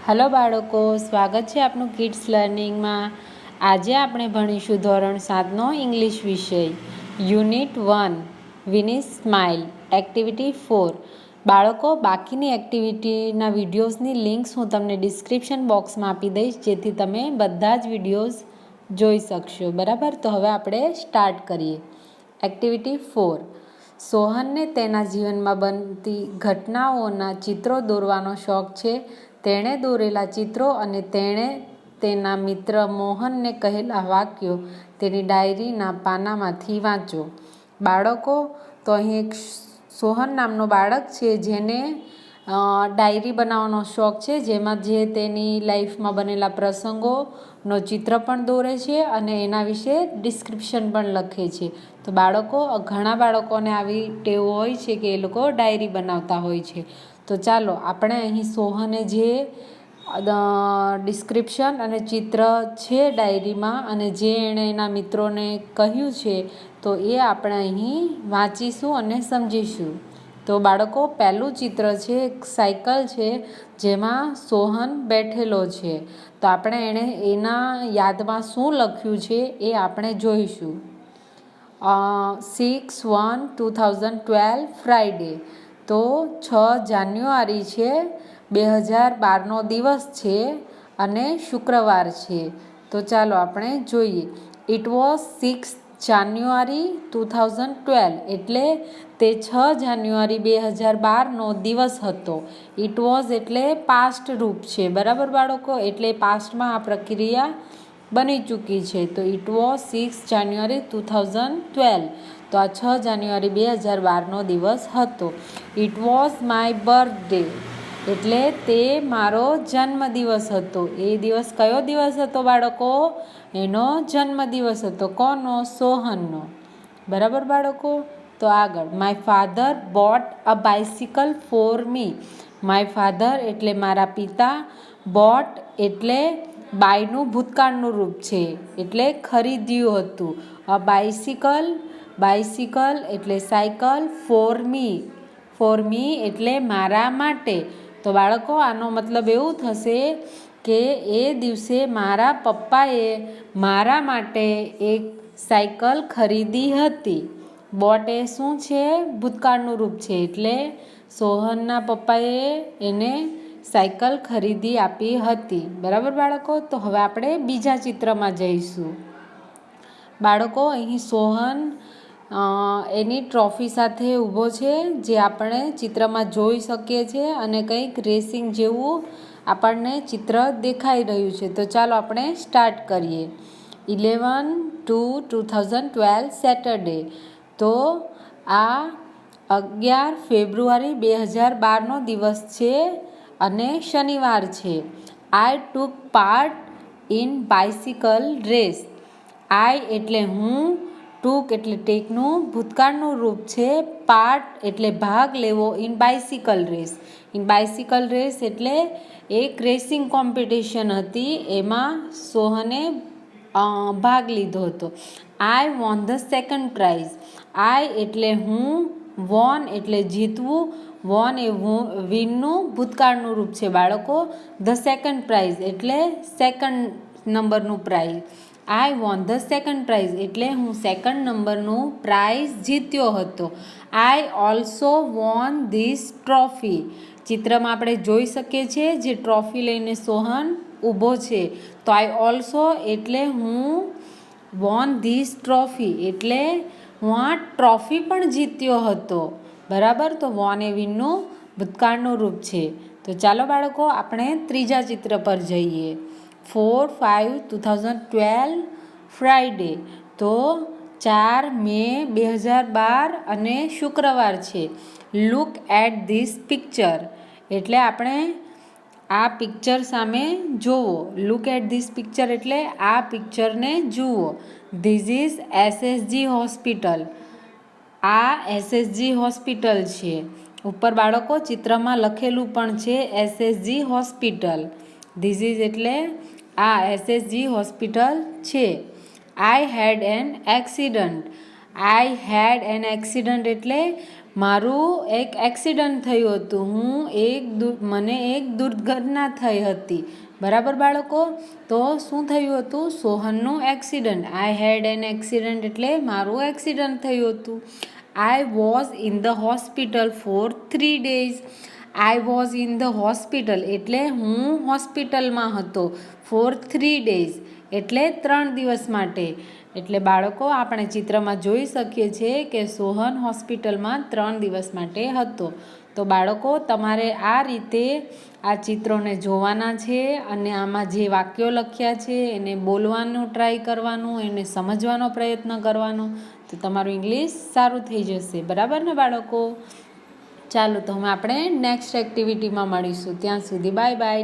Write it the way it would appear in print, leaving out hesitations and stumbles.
Hello બાળકો, સ્વાગત છે આપનું કિડ્સ લર્નિંગમાં। આજે આપણે ભણીશું ધોરણ 7નો ઇંગ્લિશ વિષય યુનિટ 1 વિનીસ સ્માઇલ એક્ટિવિટી 4। બાળકો, બાકીની એક્ટિવિટીના વિડીયોઝની લિંક્સ હું તમને ડિસ્ક્રિપ્શન બોક્સમાં આપી દઈશ, જેથી તમે બધા જ વિડીયોઝ જોઈ શકશો। બરાબર, તો હવે આપણે સ્ટાર્ટ કરીએ। એક્ટિવિટી 4। સોહનને તેના જીવનમાં બનતી ઘટનાઓના ચિત્રો દોરવાનો શોખ છે। તેણે દોરેલા ચિત્રો અને તેણે તેના મિત્ર મોહનને કહેલા વાક્યો તેની ડાયરીના પાનામાંથી વાંચો। બાળકો, તો અહીં એક સોહન નામનો બાળક છે જેને ડાયરી બનાવવાનો શોખ છે, જેમાં જે તેની લાઈફમાં બનેલા પ્રસંગોનો ચિત્ર પણ દોરે છે અને એના વિશે ડિસ્ક્રિપ્શન પણ લખે છે। તો બાળકો, ઘણા બાળકોને આવી ટેવ હોય છે કે એ લોકો ડાયરી બનાવતા હોય છે। તો ચાલો આપણે અહીં સોહને જે ડિસ્ક્રિપ્શન અને ચિત્ર છે ડાયરીમાં અને જે એણે એના મિત્રોને કહ્યું છે, તો એ આપણે અહીં વાંચીશું અને સમજીશું। તો બાળકો, પહેલું ચિત્ર છે એક સાયકલ છે જેમાં સોહન બેઠેલો છે। તો આપણે એના યાદમાં શું લખ્યું છે એ આપણે જોઈશું। 6/1/2012 ફ્રાઈડે, તો 6 જાન્યુઆરી છે, 2012નો દિવસ છે અને શુક્રવાર છે। તો ચાલો આપણે જોઈએ। ઇટ વોઝ 6 જાન્યુઆરી 2012, એટલે તે 6 જાન્યુઆરી 2012નો દિવસ હતો। ઇટ વોઝ એટલે પાસ્ટ રૂપ છે, બરાબર બાળકો, એટલે પાસ્ટમાં આ પ્રક્રિયા બની ચૂકી છે। તો ઇટ વોઝ 6 જાન્યુઆરી 2012, તો આ 6 જાન્યુઆરી 2012નો દિવસ હતો। ઇટ વોઝ માય બર્થડે, એટલે તે મારો જન્મદિવસ હતો। એ દિવસ કયો દિવસ હતો બાળકો? એનો જન્મદિવસ હતો। કોનો? સોહનનો। બરાબર બાળકો, તો આગળ। My father bought a bicycle for me. My father એટલે મારા પિતા, બોટ એટલે બાયનું ભૂતકાળનું રૂપ છે, એટલે ખરીદ્યું હતું। અ બાઇસિકલ એટલે સાયકલ, ફોર મી એટલે મારા માટે। તો બાળકો, આનો મતલબ એવું થશે કે એ દિવસે મારા પપ્પાએ મારા માટે એક સાયકલ ખરીદી હતી। બોટ એ શું છે? ભૂતકાળનું રૂપ છે, એટલે સોહનના પપ્પાએ એને સાયકલ ખરીદી આપી હતી। બરાબર બાળકો, તો હવે આપણે બીજા ચિત્રમાં જઈશું। બાળકો, અહીં સોહન એની ટ્રોફી સાથે ઊભો છે, જે આપણે ચિત્રમાં જોઈ શકીએ છીએ, અને કંઈક રેસિંગ જેવું આપણને ચિત્ર દેખાઈ રહ્યું છે। તો ચાલો આપણે સ્ટાર્ટ કરીએ। 11/2/2012 સેટરડે, તો આ 11 ફેબ્રુઆરી 2012નો દિવસ છે અને શનિવાર છે। આઈ ટુક પાર્ટ ઇન બાઇસિકલ રેસ। આઈ એટલે હું, ટુક એટલે ટેકનું ભૂતકાળનું રૂપ છે, પાર્ટ એટલે ભાગ લેવો, in bicycle race. In bicycle race એટલે એક રેસિંગ કોમ્પિટિશન હતી, એમાં સોહને ભાગ લીધો હતો। આઈ વોન ધ સેકન્ડ પ્રાઇઝ। આઈ એટલે હું, વોન એટલે જીતવું, વોન એ વિનનું ભૂતકાળનું રૂપ છે બાળકો। ધ સેકન્ડ પ્રાઇઝ એટલે સેકન્ડ નંબરનું prize. I won the second prize એટલે હું સેકન્ડ નંબરનું પ્રાઇઝ જીત્યો હતો। I also won this trophy. ચિત્રમાં આપણે જોઈ શકીએ છીએ જે ટ્રોફી લઈને સોહન ઊભો છે। તો આઈ ઓલ્સો એટલે હું, વોન ધીસ ટ્રોફી એટલે હું આ ટ્રોફી પણ જીત્યો હતો। બરાબર, તો વોન એ વિનનું ભૂતકાળનું રૂપ છે। તો ચાલો બાળકો, આપણે ત્રીજા ચિત્ર પર જઈએ। 4/5/2012 ફ્રાઈડે, તો 4 મે 2012 અને શુક્રવાર છે। લુક એટ ધીસ પિક્ચર, એટલે આપણે આ પિક્ચર સામે જુઓ। લુક એટ ધીસ પિક્ચર એટલે આ પિક્ચરને જુઓ। ધીસ ઇઝ એસએસજી હોસ્પિટલ, આ એસએસજી હોસ્પિટલ છે। ઉપર બાળકો ચિત્રમાં લખેલું પણ છે એસએસજી હોસ્પિટલ। ધીસ ઇઝ એટલે આ એસએસજી હોસ્પિટલ છે। I had an accident. I had an accident એટલે મારું એક એક્સિડન્ટ થયું હતું. મને એક દુર્ઘટના થઈ હતી. બરાબર બાળકો? તો શું થયું હતું? સોહનનું accident. I had an accident એટલે મારું એક્સિડન્ટ થયું હતું. I was in the hospital for 3 days. I was in the hospital એટલે હું હોસ્પિટલમાં હતો. ફોર 3 days એટલે 3 દિવસ માટે. એટલે બાળકો આપણે ચિત્રમાં જોઈ શકીએ છીએ કે સોહન હોસ્પિટલમાં 3 દિવસ માટે હતો. તો બાળકો તમારે આ રીતે આ ચિત્રોને જોવાના છે અને આમાં જે વાક્યો લખ્યા છે એને બોલવાનું ટ્રાય કરવાનું, એને સમજવાનો પ્રયત્ન કરવાનો, તો તમારું ઇંગ્લિશ સારું થઈ જશે. બરાબર ને બાળકો? ચાલો તો હવે આપણે નેક્સ્ટ એક્ટિવિટીમાં મળીશું. ત્યાં સુધી બાય બાય.